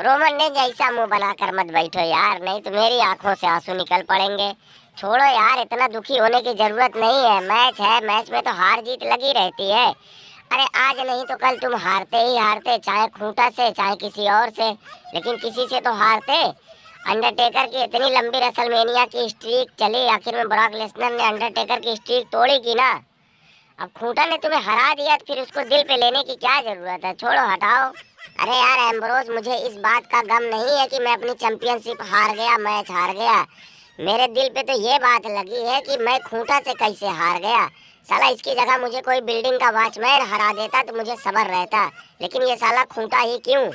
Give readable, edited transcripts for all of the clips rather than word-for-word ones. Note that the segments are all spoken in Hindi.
रोमन ने जैसा मुंह बनाकर मत बैठो यार, नहीं तो मेरी आंखों से आंसू निकल पड़ेंगे। छोड़ो यार, इतना दुखी होने की जरूरत नहीं है। मैच है, मैच में तो हार जीत लगी रहती है। अरे आज नहीं तो कल तुम हारते ही हारते, चाहे खूंटा से चाहे किसी और से, लेकिन किसी से तो हारते। अंडरटेकर की इतनी लंबी रेसलमेनिया की स्ट्रीक चली, आखिर में ब्रॉक लेसनर ने अंडरटेकर की स्ट्रीक तोड़ी की ना। अब खूंटा ने तुम्हें हरा दिया तो फिर उसको दिल पे लेने की क्या जरूरत है, छोड़ो हटाओ। अरे यार एम्ब्रोज, मुझे इस बात का गम नहीं है कि मैं अपनी चैंपियनशिप हार गया, मैच हार गया। मेरे दिल पे तो ये बात लगी है कि मैं खूंटा से कैसे हार गया। साला इसकी जगह मुझे कोई बिल्डिंग का वॉचमैन हरा देता तो मुझे सब्र रहता, लेकिन ये साला खूंटा ही क्यों।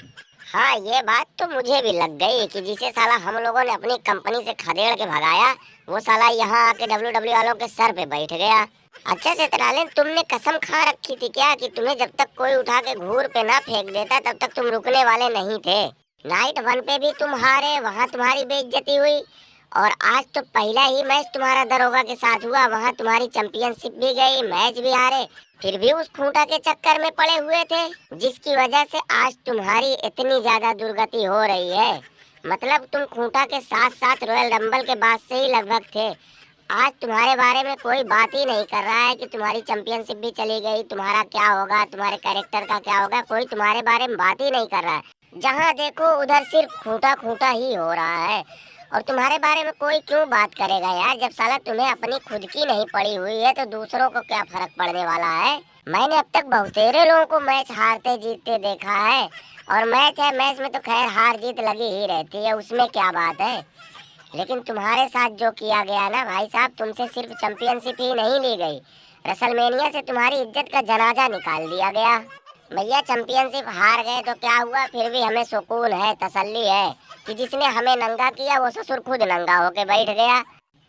हाँ, ये बात तो मुझे भी लग गई कि जिसे साला हम लोगों ने अपनी कंपनी से खदेड़ के भगाया, वो साला यहाँ आके डब्ल्यू वालों के सर पे बैठ गया। अच्छा चित्रालेन, तुमने कसम खा रखी थी क्या कि तुम्हें जब तक कोई उठा के घूर पे ना फेंक देता तब तक तुम रुकने वाले नहीं थे। नाइट 1 पे भी तुम हारे, वहाँ तुम्हारी बेइज्जती हुई, और आज तो पहला ही मैच तुम्हारा दरोगा के साथ हुआ, वहाँ तुम्हारी चैंपियनशिप भी गई, मैच भी हारे, फिर भी उस खूंटा के चक्कर में पड़े हुए थे, जिसकी वजह से आज तुम्हारी इतनी ज्यादा दुर्गति हो रही है। मतलब तुम खूंटा के साथ साथ रॉयल रंबल के बाद से ही लगभग थे। आज तुम्हारे बारे में कोई बात ही नहीं कर रहा है कि तुम्हारी चैंपियनशिप भी चली गई, तुम्हारा क्या होगा, तुम्हारे कैरेक्टर का क्या होगा, कोई तुम्हारे बारे में बात ही नहीं कर रहा है। जहाँ देखो उधर सिर्फ खूंटा खूंटा ही हो रहा है। और तुम्हारे बारे में कोई क्यों बात करेगा यार, जब साला तुम्हें अपनी खुद की नहीं पड़ी हुई है तो दूसरों को क्या फर्क पड़ने वाला है। मैंने अब तक बहुतेरे लोगों को मैच हारते जीतते देखा है, और मैच है, मैच में तो खैर हार जीत लगी ही रहती है, उसमें क्या बात है। लेकिन तुम्हारे साथ जो किया गया ना भाई साहब, तुमसे सिर्फ चैंपियनशिप ही नहीं ली गई, रेसलमेनिया से तुम्हारी इज्जत का जनाजा निकाल दिया गया। भैया चैंपियनशिप हार गए तो क्या हुआ, फिर भी हमें सुकून है, तसल्ली है कि जिसने हमें नंगा किया वो ससुर खुद नंगा होके बैठ गया।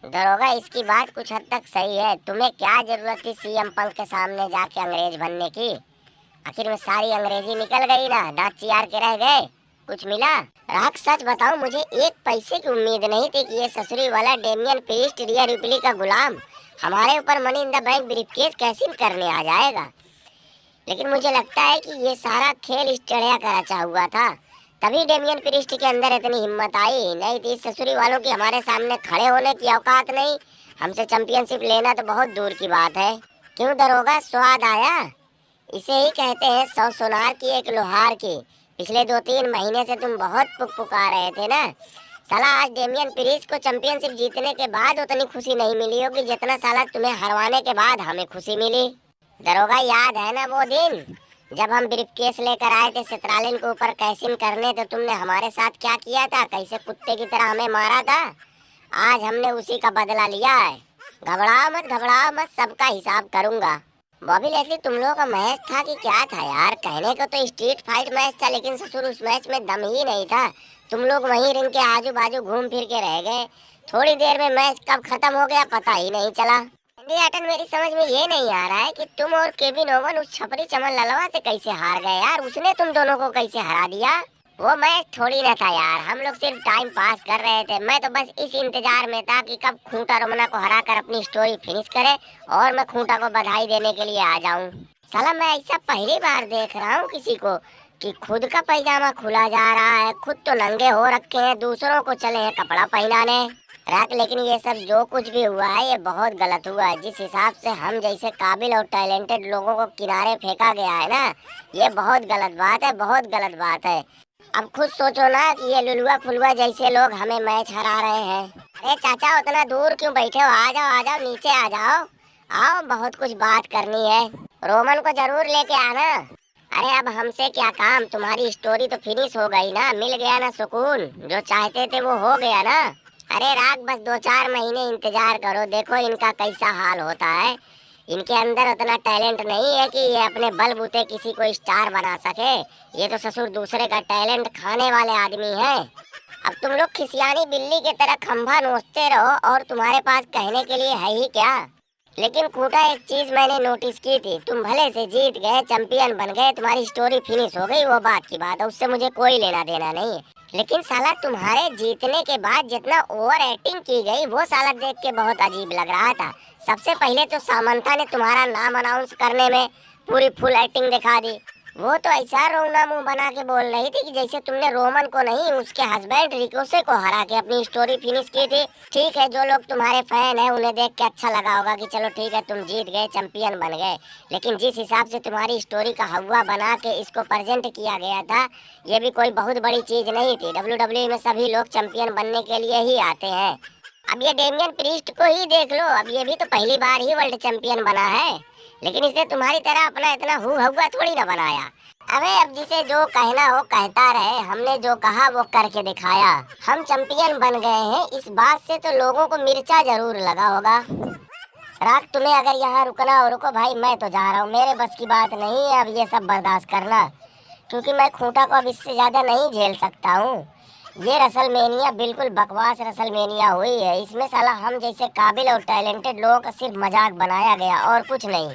दरोगा, इसकी बात कुछ हद तक सही है, तुम्हें क्या जरूरत थी सीएम पंक के सामने जाके अंग्रेज बनने की। आखिर में सारी अंग्रेजी निकल गई ना, दांत चियार के रह गए, कुछ मिला। राख सच बताओ, मुझे एक पैसे की उम्मीद नहीं थी कि ये ससुरी वाला डेमियन प्रीस्ट रिया रिप्ली का गुलाम हमारे ऊपर money in the bank briefcase कैसे करने आ जाएगा। लेकिन मुझे लगता है कि ये सारा खेल इस चढ़िया का रचा हुआ था, तभी डेमियन प्रीस्ट के अंदर इतनी हिम्मत आई, नहीं तो इस ससुरी वालों की हमारे सामने खड़े होने की औकात नहीं। हमसे चैंपियनशिप लेना तो बहुत दूर की बात है। क्यों दरोगा, स्वाद आया? इसे ही कहते हैं 100 सोनार की एक लोहार की। पिछले 2-3 महीने से तुम बहुत पुका रहे थे ना। साला आज डेमियन प्रीस्ट को चैंपियनशिप जीतने के बाद उतनी खुशी नहीं मिली होगी जितना साला तुम्हें हरवाने के बाद हमें खुशी मिली। दरोगा, याद है ना वो दिन जब हम ब्रीफकेस लेकर आए थे सित्रालिन के ऊपर कैसिन करने, तो तुमने हमारे साथ क्या किया था, कैसे कुत्ते की तरह हमें मारा था। आज हमने उसी का बदला लिया है। घबराओ मत, सबका हिसाब करूंगा। बॉबी लेस्ली, तुम लोगों का मैच था कि क्या था यार, कहने को तो स्ट्रीट फाइट मैच था, लेकिन ससुर उस मैच में दम ही नहीं था। तुम लोग वहीं रिंग के आजू बाजू घूम फिर के रह गए, थोड़ी देर में मैच कब खत्म हो गया पता ही नहीं चला। एटन, मेरी समझ में ये नहीं आ रहा है कि तुम और केविन ओवन उस छपरी चमन ललवा से कैसे हार गए यार, उसने तुम दोनों को कैसे हरा दिया। वो मैच थोड़ी ना था यार, हम लोग सिर्फ टाइम पास कर रहे थे। मैं तो बस इस इंतजार में था कि कब खूंटा रोमना को हरा कर अपनी स्टोरी फिनिश करे और मैं खूंटा को बधाई देने के लिए आ जाऊं। साला मैं ऐसा पहली बार देख रहा हूँ किसी को कि खुद का पैजामा खुला जा रहा है, खुद तो नंगे हो रखे हैं, दूसरों को चले हैं कपड़ा पहनाने। रात, लेकिन ये सब जो कुछ भी हुआ है ये बहुत गलत हुआ है। जिस हिसाब से हम जैसे काबिल और टैलेंटेड लोगों को किनारे फेंका गया है ना, ये बहुत गलत बात है, बहुत गलत बात है। अब खुद सोचो ना कि ये लुलुआ फुलुआ जैसे लोग हमें मैच हरा रहे हैं। अरे चाचा, उतना दूर क्यों बैठे हो, आ जाओ नीचे आ जाओ, आओ बहुत कुछ बात करनी है। रोमन को जरूर लेके आना। अरे अब हमसे क्या काम, तुम्हारी स्टोरी तो फिनिश हो गई ना, मिल गया ना सुकून, जो चाहते थे वो हो गया ना। अरे राग, बस 2-4 महीने इंतजार करो, देखो इनका कैसा हाल होता है। इनके अंदर उतना टैलेंट नहीं है कि ये अपने बलबूते किसी को स्टार बना सके। ये तो ससुर दूसरे का टैलेंट खाने वाले आदमी हैं। अब तुम लोग खिसियानी बिल्ली की तरह खंभा नोचते रहो और तुम्हारे पास कहने के लिए है ही क्या। लेकिन खूंटा, एक चीज मैंने नोटिस की थी, तुम भले से जीत गए, चैंपियन बन गए, तुम्हारी स्टोरी फिनिश हो गई, वो बात की बात है, उससे मुझे कोई लेना देना नहीं है। लेकिन साला तुम्हारे जीतने के बाद जितना ओवर एक्टिंग की गई वो साला देख के बहुत अजीब लग रहा था। सबसे पहले तो सामंता ने तुम्हारा नाम अनाउंस करने में पूरी फुल एक्टिंग दिखा दी, वो तो ऐसा रोना मुंह बना के बोल रही थी कि जैसे तुमने रोमन को नहीं, उसके हस्बैंड रिकोसे को हरा के अपनी स्टोरी फिनिश की थी। ठीक है, जो लोग तुम्हारे फैन हैं उन्हें देख के अच्छा लगा होगा कि चलो ठीक है तुम जीत गए, चैंपियन बन गए। लेकिन जिस हिसाब से तुम्हारी स्टोरी का हवा बना के इसको प्रेजेंट किया गया था, ये भी कोई बहुत बड़ी चीज नहीं थी। WWE में सभी लोग चैंपियन बनने के लिए ही आते हैं। अब ये डेमियन प्रीस्ट को ही देख लो, अब ये भी तो पहली बार ही वर्ल्ड चैंपियन बना है, लेकिन इसने तुम्हारी तरह अपना इतना हुआ थोड़ी ना बनाया। अबे अब जिसे जो कहना हो कहता रहे, हमने जो कहा वो करके दिखाया। हम चैंपियन बन गए हैं, इस बात से तो लोगों को मिर्चा जरूर लगा होगा। राख, तुम्हें अगर यहाँ रुकना हो रुको भाई, मैं तो जा रहा हूँ, मेरे बस की बात नहीं है अब ये सब बर्दाश्त करना, क्योंकि मैं खूंटा को अब इससे ज्यादा नहीं झेल सकता हूँ। ये रसलमेनिया बिल्कुल बकवास रसलमेनिया हुई है, इसमें साला हम जैसे काबिल और टैलेंटेड लोगों का सिर्फ मजाक बनाया गया और कुछ नहीं।